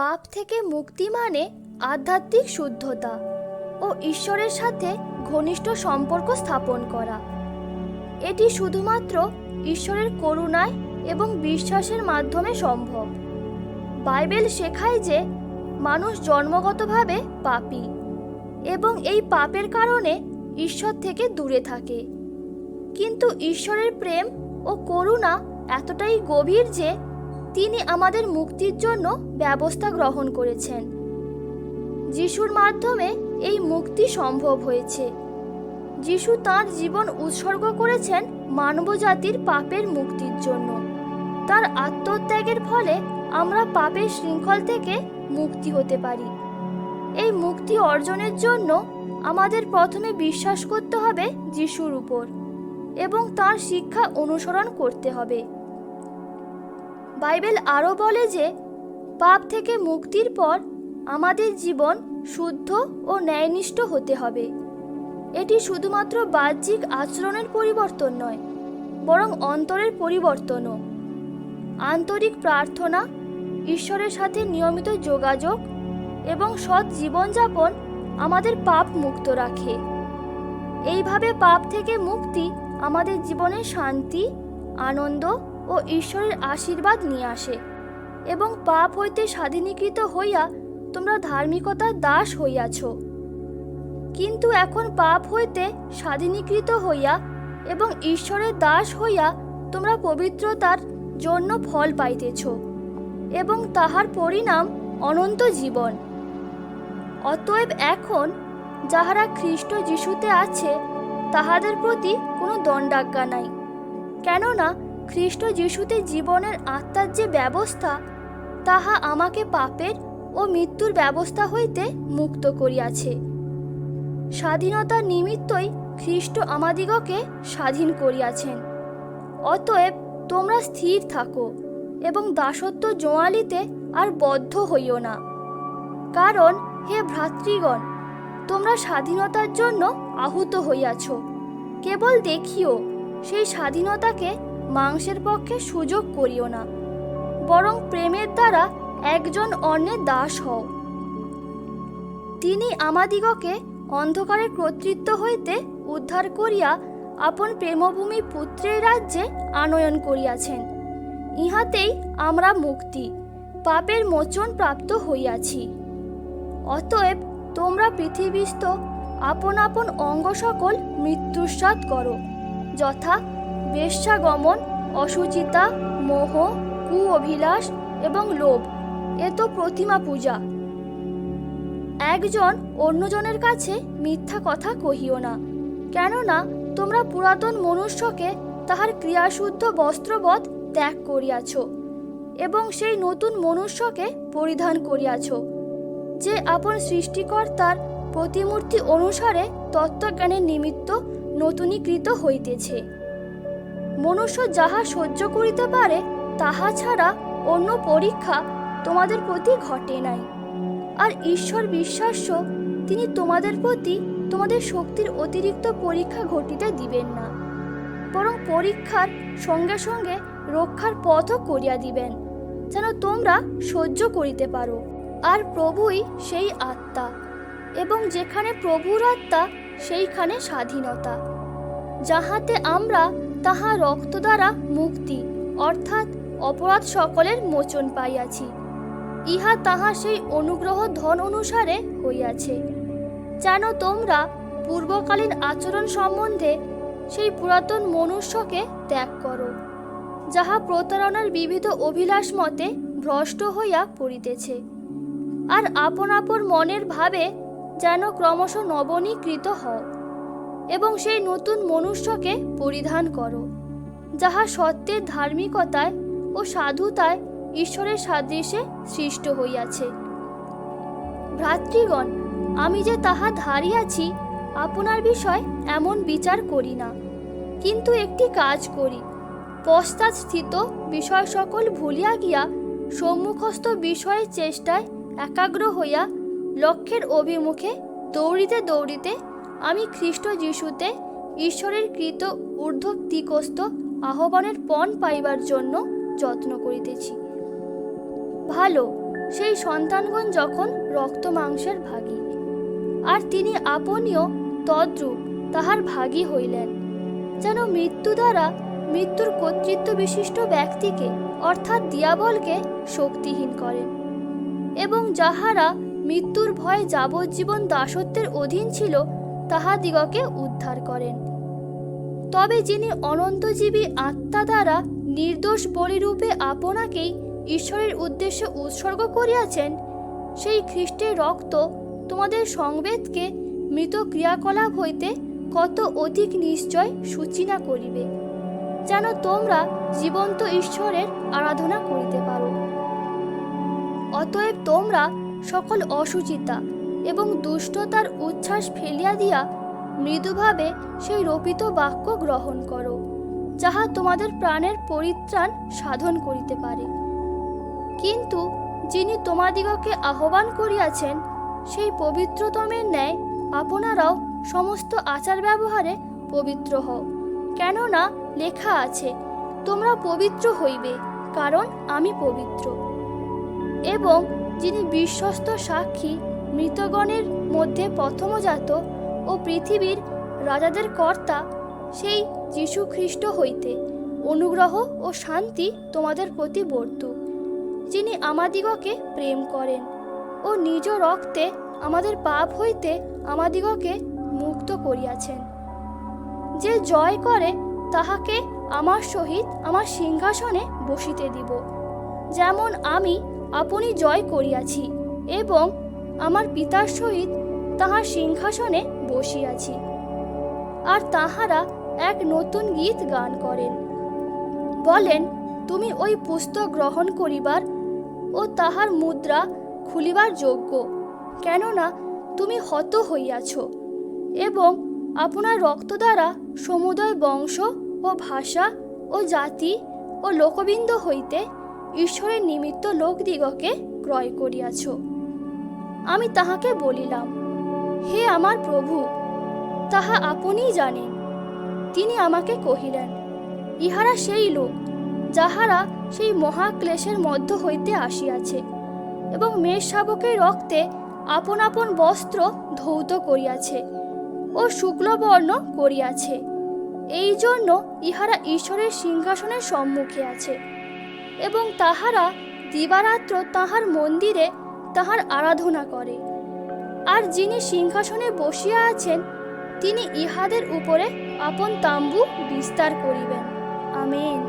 পাপ থেকে মুক্তি মানে আধ্যাত্মিক শুদ্ধতা ও ঈশ্বরের সাথে ঘনিষ্ঠ সম্পর্ক স্থাপন করা। এটি শুধুমাত্র ঈশ্বরের করুণায় এবং বিশ্বাসের মাধ্যমে সম্ভব। বাইবেল শেখায় যে মানুষ জন্মগতভাবে পাপী এবং এই পাপের কারণে ঈশ্বর থেকে দূরে থাকে। কিন্তু ঈশ্বরের প্রেম ও করুণা এতটাই গভীর যে তিনি আমাদের মুক্তির জন্য ব্যবস্থা গ্রহণ করেছেন। যিশুর মাধ্যমে এই মুক্তি সম্ভব হয়েছে। যিশু তাঁর জীবন উৎসর্গ করেছেন মানবজাতির পাপের মুক্তির জন্য। তার আত্মত্যাগের ফলে আমরা পাপের শৃঙ্খল থেকে মুক্তি হতে পারি। এই মুক্তি অর্জনের জন্য আমাদের প্রথমে বিশ্বাস করতে হবে যিশুর উপর এবং তাঁর শিক্ষা অনুসরণ করতে হবে। বাইবেল আরও বলে যে পাপ থেকে মুক্তির পর আমাদের জীবন শুদ্ধ ও ন্যায়নিষ্ঠ হতে হবে। এটি শুধুমাত্র বাহ্যিক আচরণের পরিবর্তন নয়, বরং অন্তরের পরিবর্তনও। আন্তরিক প্রার্থনা, ঈশ্বরের সাথে নিয়মিত যোগাযোগ এবং সৎ জীবনযাপন আমাদের পাপ মুক্ত রাখে। এইভাবে পাপ থেকে মুক্তি আমাদের জীবনে শান্তি, আনন্দ ও ঈশ্বরের আশীর্বাদ নিয়ে আসে এবং পাপ হইতে স্বাধীনীকৃত হইয়া তোমরা ধার্মিকতার দাস হইয়াছ। কিন্তু এখন পাপ হইতে স্বাধীনীকৃত হইয়া এবং ঈশ্বরের দাস হইয়া তোমরা পবিত্রতার জন্য ফল পাইতেছ এবং তাহার পরিণাম অনন্ত জীবন। অতএব এখন যাহারা খ্রিস্ট যিশুতে আছে তাহাদের প্রতি কোনো দণ্ডাজ্ঞা নাই, কেননা খ্রিস্ট যিশুতে জীবনের আত্মার যে ব্যবস্থা তাহা আমাকে পাপের ও মৃত্যুর ব্যবস্থা হইতে মুক্ত করিয়াছে। স্বাধীনতার নিমিত্তই খ্রিস্ট আমাদিগকে স্বাধীন করিয়াছেন। অতএব তোমরা স্থির থাকো এবং দাসত্ব জোয়ালিতে আর বদ্ধ হইও না। কারণ হে ভ্রাতৃগণ, তোমরা স্বাধীনতার জন্য আহুত হইয়াছ। কেবল দেখিও, সেই স্বাধীনতাকে মাংসের পক্ষে সুযোগ করিও না, বরং প্রেমের দ্বারা একজন অন্যের দাস হও। তিনি আমাদিগকে অন্ধকারের কর্তৃত্ব হইতে উদ্ধার করিয়া আপন প্রেমভূমি পুত্রের রাজ্যে আনয়ন করিয়াছেন। ইহাতেই আমরা মুক্তি, পাপের মোচন প্রাপ্ত হইয়াছি। অতএব তোমরা পৃথিবীস্থ আপন আপন অঙ্গ সকল মৃত্যুস্বাদ করো, যথা বেশ্যাগমন, অশুচিতা, মোহ, কু অভিলাষ এবং লোভ, এ তো প্রতিমা পূজা। একজন অন্যজনের কাছে মিথ্যা কথা কহিও না, কেননা তোমরা পুরাতন মনুষ্যকে তাহার ক্রিয়াশুদ্ধ বস্ত্রবৎ ত্যাগ করিয়াছ এবং সেই নতুন মনুষ্যকে পরিধান করিয়াছ, যে আপন সৃষ্টিকর্তার প্রতিমূর্তি অনুসারে তত্ত্বজ্ঞানের নিমিত্ত নূতনীকৃত হইতেছে। মনুষ্য যাহা সহ্য করিতে পারে তাহা ছাড়া অন্য পরীক্ষা তোমাদের প্রতি ঘটে নাই। আর ঈশ্বর বিশ্বাস্য, তিনি তোমাদের প্রতি তোমাদের শক্তির অতিরিক্ত পরীক্ষা ঘটিতে দিবেন না, বরং পরীক্ষার সঙ্গে সঙ্গে রক্ষার পথও করিয়া দিবেন, যেন তোমরা সহ্য করিতে পারো। আর প্রভুই সেই আত্মা, এবং যেখানে প্রভুর আত্মা সেইখানে স্বাধীনতা, যাহাতে আমরা তাহা রক্ত দ্বারা মুক্তি অর্থাৎ অপরাধ সকলের মোচন পাইয়াছি। ইহা তাহা সেই অনুগ্রহ ধন অনুসারে হইয়াছে, যেন তোমরা পূর্বকালীন আচরণ সম্বন্ধে সেই পুরাতন মনুষ্যকে ত্যাগ করো, যাহা প্রতারণার বিবিধ অভিলাষ মতে ভ্রষ্ট হইয়া পড়িতেছে, আর আপন আপন মনের ভাবে যেন ক্রমশ নবনীকৃত হও এবং সেই নতুন মনুষ্যকে পরিধান করো, যাহা সত্যের ধার্মিকতায় ও সাধুতায় ঈশ্বরের সাদৃশ্যে সৃষ্ট হইয়াছে। ভ্রাতৃগণ, আমি যে তাহা ধারিয়াছি আপনার বিষয় এমন বিচার করি না, কিন্তু একটি কাজ করি, পশ্চাৎস্থিত বিষয় সকল ভুলিয়া গিয়া সম্মুখস্থ বিষয়ের চেষ্টায় একাগ্র হইয়া লক্ষ্যের অভিমুখে দৌড়িতে দৌড়িতে আমি খ্রিস্ট যিশুতে ঈশ্বরের কৃত ঊর্ধ্বদিগস্থ আহ্বানের পণ পাইবার জন্য যত্ন করিতেছি। ভালো, সেই সন্তানগণ যখন রক্ত মাংসের ভাগী, আর তিনি আপনিও তদ্রূপ তাহার ভাগী হইলেন, যেন মৃত্যু দ্বারা মৃত্যুর কর্তৃত্ব বিশিষ্ট ব্যক্তিকে অর্থাৎ দিয়াবলকে শক্তিহীন করেন, এবং যাহারা মৃত্যুর ভয়ে যাবজ্জীবন দাসত্বের অধীন ছিল তাহাদিগকে উদ্ধার করেন। তবে যিনি অনন্তজীবী আত্মা দ্বারা নির্দোষ বলিরূপে আপনাকেই ঈশ্বরের উদ্দেশ্যে উৎসর্গ করিয়াছেন, সেই খ্রিস্টের রক্ত তোমাদের সংবেদকে মৃত ক্রিয়াকলাপ হইতে কত অধিক নিশ্চয় সূচনা করিবে, যেন তোমরা জীবন্ত ঈশ্বরের আরাধনা করিতে পারো। অতএব তোমরা সকল অসুচিতা এবং দুষ্টতার উচ্ছ্বাস ফেলিয়া দিয়া মৃদুভাবে সেই রোপিত বাক্য গ্রহণ করো, যাহা তোমাদের প্রাণের পরিত্রাণ সাধন করিতে পারে। কিন্তু যিনি তোমাদিগকে আহ্বান করিয়াছেন, সেই পবিত্রতমের ন্যায় আপনারাও সমস্ত আচার ব্যবহারে পবিত্র হও, কেননা লেখা আছে, তোমরা পবিত্র হইবে, কারণ আমি পবিত্র। এবং যিনি বিশ্বস্ত সাক্ষী, মৃতগণের মধ্যে প্রথমজাত ও পৃথিবীর রাজাদের কর্তা, সেই যীশু খ্রিস্ট হইতে অনুগ্রহ ও শান্তি তোমাদের প্রতি বর্তুক, যিনি আমাদিগকে প্রেম করেন ও নিজ রক্তে আমাদের পাপ হইতে আমাদিগকে মুক্ত করিয়াছেন। যে জয় করে তাহাকে আমার সহিত আমার সিংহাসনে বসিতে দিব, যেমন আমি আপনি জয় করিয়াছি এবং আমার পিতার সহিত তাহার সিংহাসনে বসিয়াছি। আর তাহারা এক নতুন গীত গান করেন, বলেন, তুমি ওই পুস্তক গ্রহণ করিবার ও তাহার মুদ্রা খুলিবার যোগ্য, কেননা তুমি হত হইয়াছ এবং আপনার রক্ত দ্বারা সমুদয় বংশ ও ভাষা ও জাতি ও লোকবৃন্দ হইতে ঈশ্বরের নিমিত্ত লোকদিগকে ক্রয় করিয়াছ। আমি তাহাকে বলিলাম, হে আমার প্রভু, তাহা আপনিই জানেন। তিনি আমাকে কহিলেন, ইহারা সেই লোক যাহারা সেই মহাক্লেশের মধ্য হইতে আসিয়াছে এবং মেষ শাবকের রক্তে আপন আপন বস্ত্র ধৌত করিয়াছে ও শুক্লবর্ণ করিয়াছে। এই জন্য ইহারা ঈশ্বরের সিংহাসনের সম্মুখে আছে এবং তাহারা দিবারাত্র তাহার মন্দিরে তাহার আরাধনা করে। আর যিনি সিংহাসনে বসিয়া আছেন, তিনি ইহাদের উপরে আপন তাম্বু বিস্তার করিবেন। আমেন।